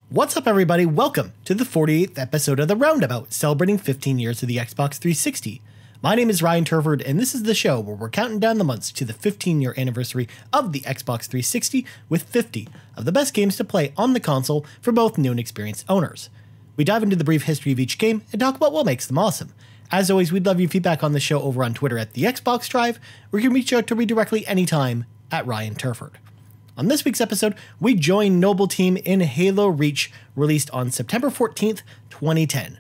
What's up, everybody? Welcome to the 48th episode of the Roundabout, celebrating 15 years of the Xbox 360. My name is Ryan Turford, and this is the show where we're counting down the months to the 15-year anniversary of the Xbox 360 with 50 of the best games to play on the console for both new and experienced owners. We dive into the brief history of each game and talk about what makes them awesome. As always, we'd love your feedback on the show over on Twitter at the Xbox Drive, or you can reach out to me directly anytime at Ryan Turford. On this week's episode, we join Noble Team in Halo Reach, released on September 14th, 2010.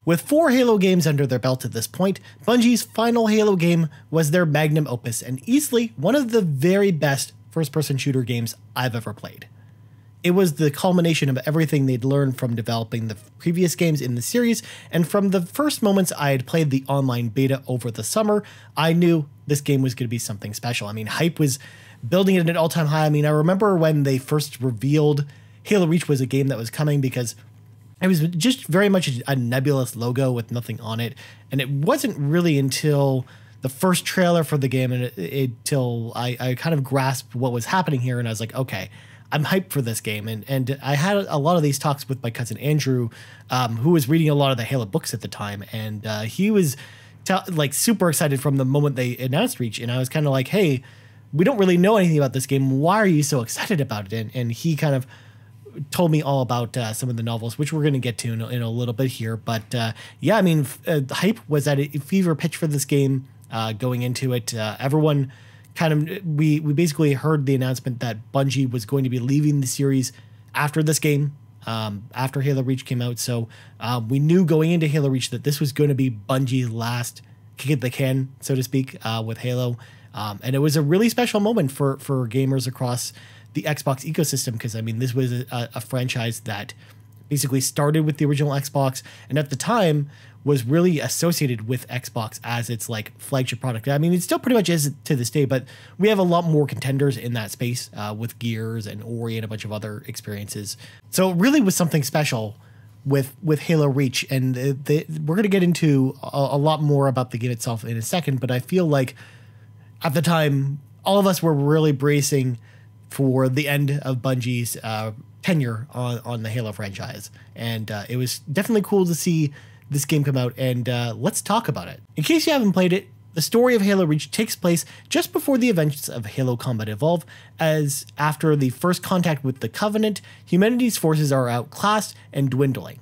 With 4 Halo games under their belt at this point, Bungie's final Halo game was their magnum opus and easily one of the very best first-person shooter games I've ever played. It was the culmination of everything they'd learned from developing the previous games in the series, and from the first moments I had played the online beta over the summer, I knew this game was going to be something special. I mean, hype was building it at an all-time high. I mean, I remember when they first revealed Halo Reach was a game that was coming, because it was just very much a nebulous logo with nothing on it. And it wasn't really until the first trailer for the game until I kind of grasped what was happening here. And I was like, okay, I'm hyped for this game. And I had a lot of these talks with my cousin Andrew, who was reading a lot of the Halo books at the time. And he was like super excited from the moment they announced Reach. And I was kind of like, hey, we don't really know anything about this game. Why are you so excited about it? And he kind of told me all about some of the novels, which we're going to get to in a little bit here. But yeah, I mean, the hype was at a fever pitch for this game going into it. Everyone kind of, we basically heard the announcement that Bungie was going to be leaving the series after this game, after Halo Reach came out. So we knew going into Halo Reach that this was going to be Bungie's last kick at the can, so to speak, with Halo. And it was a really special moment for gamers across the Xbox ecosystem, because, I mean, this was a franchise that basically started with the original Xbox, and at the time was really associated with Xbox as its like flagship product. I mean, it still pretty much is to this day, but we have a lot more contenders in that space with Gears and Ori and a bunch of other experiences. So it really was something special with Halo Reach, and we're going to get into a lot more about the game itself in a second, but I feel like at the time, all of us were really bracing for the end of Bungie's tenure on the Halo franchise. And it was definitely cool to see this game come out, and let's talk about it. In case you haven't played it, the story of Halo Reach takes place just before the events of Halo Combat Evolve, as after the first contact with the Covenant, humanity's forces are outclassed and dwindling.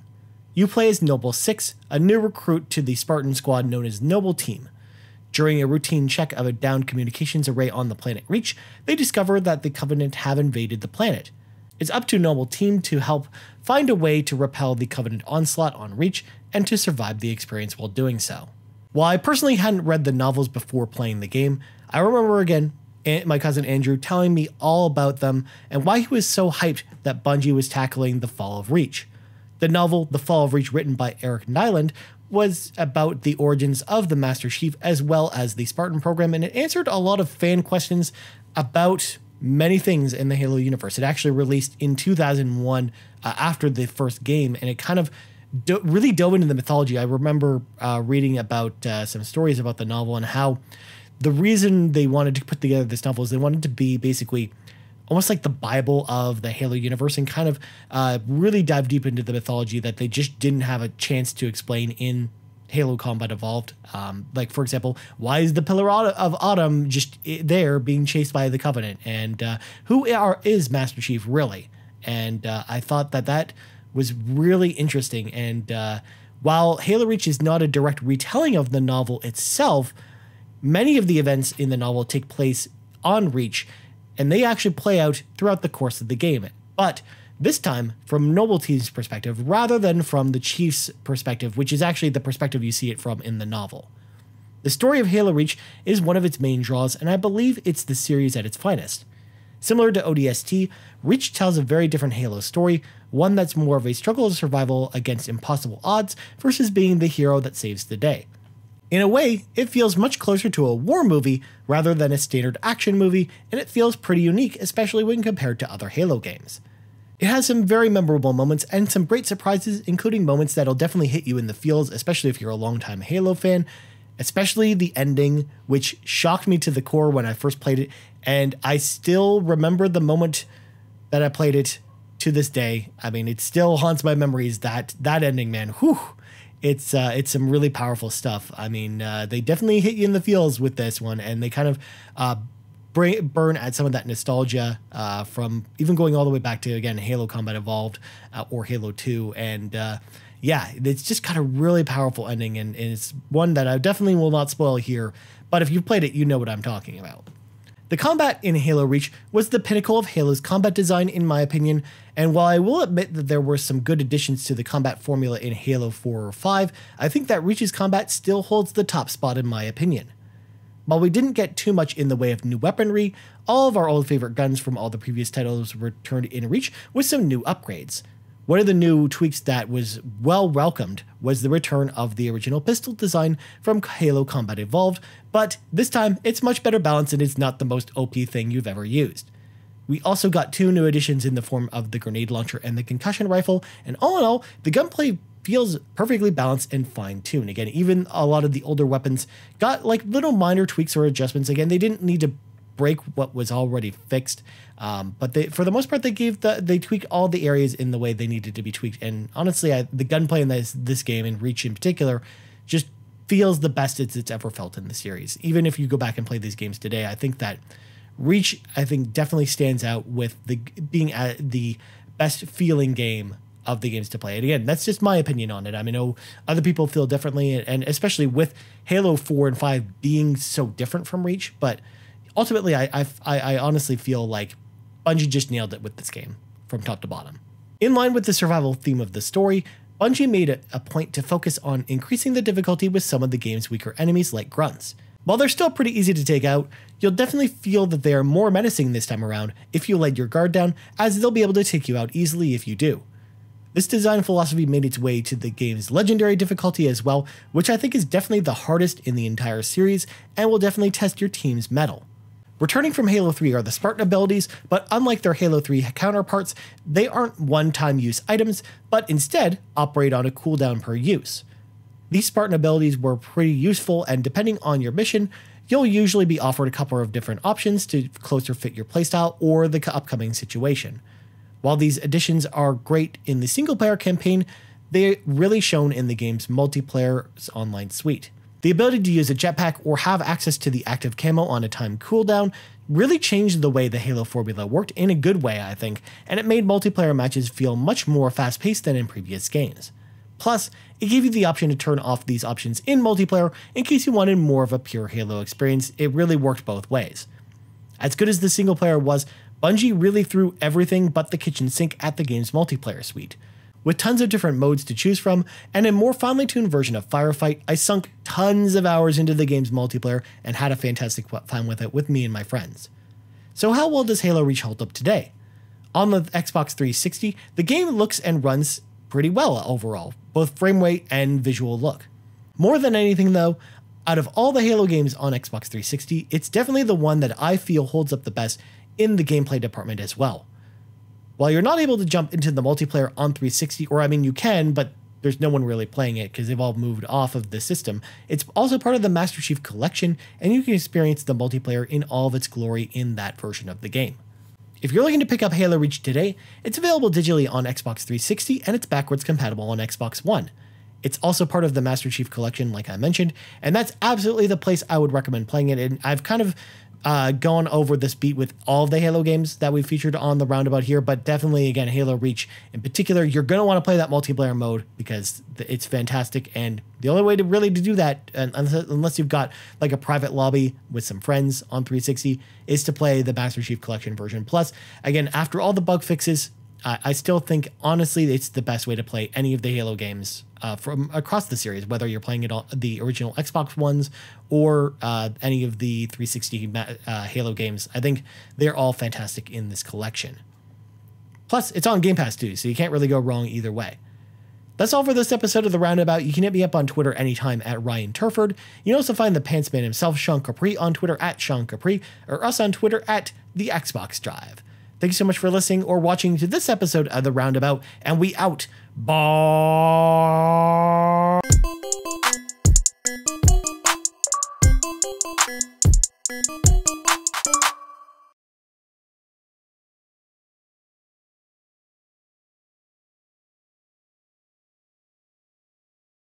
You play as Noble 6, a new recruit to the Spartan squad known as Noble Team. During a routine check of a downed communications array on the planet Reach, they discover that the Covenant have invaded the planet. It's up to Noble Team to help find a way to repel the Covenant onslaught on Reach and to survive the experience while doing so. While I personally hadn't read the novels before playing the game, I remember again my cousin Andrew telling me all about them and why he was so hyped that Bungie was tackling The Fall of Reach. The novel The Fall of Reach, written by Eric Nyland, was about the origins of the Master Chief as well as the Spartan program, and it answered a lot of fan questions about many things in the Halo universe. It actually released in 2001 after the first game, and it kind of really dove into the mythology. I remember reading about some stories about the novel and how the reason they wanted to put together this novel is they wanted to be basically almost like the Bible of the Halo universe, and kind of really dive deep into the mythology that they just didn't have a chance to explain in Halo Combat Evolved. Like, for example, why is the Pillar of Autumn just there being chased by the Covenant? And who is Master Chief really? And I thought that was really interesting. And while Halo Reach is not a direct retelling of the novel itself, many of the events in the novel take place on Reach, and they actually play out throughout the course of the game. But this time from Noble Team's perspective rather than from the Chief's perspective, which is actually the perspective you see it from in the novel. The story of Halo Reach is one of its main draws, and I believe it's the series at its finest. Similar to ODST, Reach tells a very different Halo story, one that's more of a struggle of survival against impossible odds versus being the hero that saves the day. In a way, it feels much closer to a war movie rather than a standard action movie, and it feels pretty unique, especially when compared to other Halo games. It has some very memorable moments and some great surprises, including moments that'll definitely hit you in the feels, especially if you're a longtime Halo fan, especially the ending, which shocked me to the core when I first played it. And I still remember the moment that I played it to this day. I mean, it still haunts my memories, that ending, man. Whew. It's some really powerful stuff. I mean, they definitely hit you in the feels with this one, and they kind of burn at some of that nostalgia from even going all the way back to, again, Halo Combat Evolved or Halo 2. And yeah, it's just got a really powerful ending, and it's one that I definitely will not spoil here. But if you've played it, you know what I'm talking about. The combat in Halo Reach was the pinnacle of Halo's combat design, in my opinion, and while I will admit that there were some good additions to the combat formula in Halo 4 or 5, I think that Reach's combat still holds the top spot in my opinion. While we didn't get too much in the way of new weaponry, all of our old favorite guns from all the previous titles returned in Reach with some new upgrades. One of the new tweaks that was well welcomed was the return of the original pistol design from Halo Combat Evolved, but this time it's much better balanced and it's not the most OP thing you've ever used. We also got 2 new additions in the form of the grenade launcher and the concussion rifle, and all in all, the gunplay feels perfectly balanced and fine-tuned. Again, even a lot of the older weapons got like little minor tweaks or adjustments. Again, they didn't need to break what was already fixed, but for the most part, they tweaked all the areas in the way they needed to be tweaked. And honestly, the gunplay in this game, and Reach in particular, just feels the best it's ever felt in the series. Even if you go back and play these games today, I think that Reach, definitely stands out with being the best feeling game of the games to play. And again, that's just my opinion on it. I know other people feel differently, and especially with Halo 4 and 5 being so different from Reach, but ultimately, I honestly feel like Bungie just nailed it with this game from top to bottom. In line with the survival theme of the story, Bungie made it a point to focus on increasing the difficulty with some of the game's weaker enemies like grunts. While they're still pretty easy to take out, you'll definitely feel that they are more menacing this time around if you let your guard down, as they'll be able to take you out easily if you do. This design philosophy made its way to the game's legendary difficulty as well, which I think is definitely the hardest in the entire series and will definitely test your team's mettle. Returning from Halo 3 are the Spartan abilities, but unlike their Halo 3 counterparts, they aren't one-time use items, but instead operate on a cooldown per use. These Spartan abilities were pretty useful, and depending on your mission, you'll usually be offered a couple of different options to closer fit your playstyle or the upcoming situation. While these additions are great in the single-player campaign, they're really shown in the game's multiplayer's online suite. The ability to use a jetpack or have access to the active camo on a timed cooldown really changed the way the Halo formula worked in a good way, I think, and it made multiplayer matches feel much more fast-paced than in previous games. Plus, it gave you the option to turn off these options in multiplayer in case you wanted more of a pure Halo experience. It really worked both ways. As good as the single player was, Bungie really threw everything but the kitchen sink at the game's multiplayer suite. With tons of different modes to choose from, and a more finely tuned version of Firefight, I sunk tons of hours into the game's multiplayer and had a fantastic time with it with me and my friends. So how well does Halo Reach hold up today? On the Xbox 360, the game looks and runs pretty well overall, both frame rate and visual look. More than anything though, out of all the Halo games on Xbox 360, it's definitely the one that I feel holds up the best in the gameplay department as well. While you're not able to jump into the multiplayer on 360, or you can, but there's no one really playing it because they've all moved off of the system, it's also part of the Master Chief Collection, and you can experience the multiplayer in all of its glory in that version of the game. If you're looking to pick up Halo Reach today, it's available digitally on Xbox 360, and it's backwards compatible on Xbox One. It's also part of the Master Chief Collection, like I mentioned, and that's absolutely the place I would recommend playing it. And I've kind of gone over this beat with all of the Halo games that we've featured on the Roundabout here, but definitely, again, Halo Reach in particular, you're going to want to play that multiplayer mode because it's fantastic, and the only way to really do that, unless you've got like a private lobby with some friends on 360, is to play the Master Chief Collection version. Plus, again, after all the bug fixes, I still think, honestly, it's the best way to play any of the Halo games from across the series, whether you're playing it on the original Xbox ones or any of the 360 Halo games. I think they're all fantastic in this collection. Plus, it's on Game Pass too, so you can't really go wrong either way. That's all for this episode of The Roundabout. You can hit me up on Twitter anytime at Ryan Turford. You can also find the Pantsman himself, Sean Capri, on Twitter at Sean Capri, or us on Twitter at The Xbox Drive. Thank you so much for listening or watching to this episode of The Roundabout, and we out. Bye.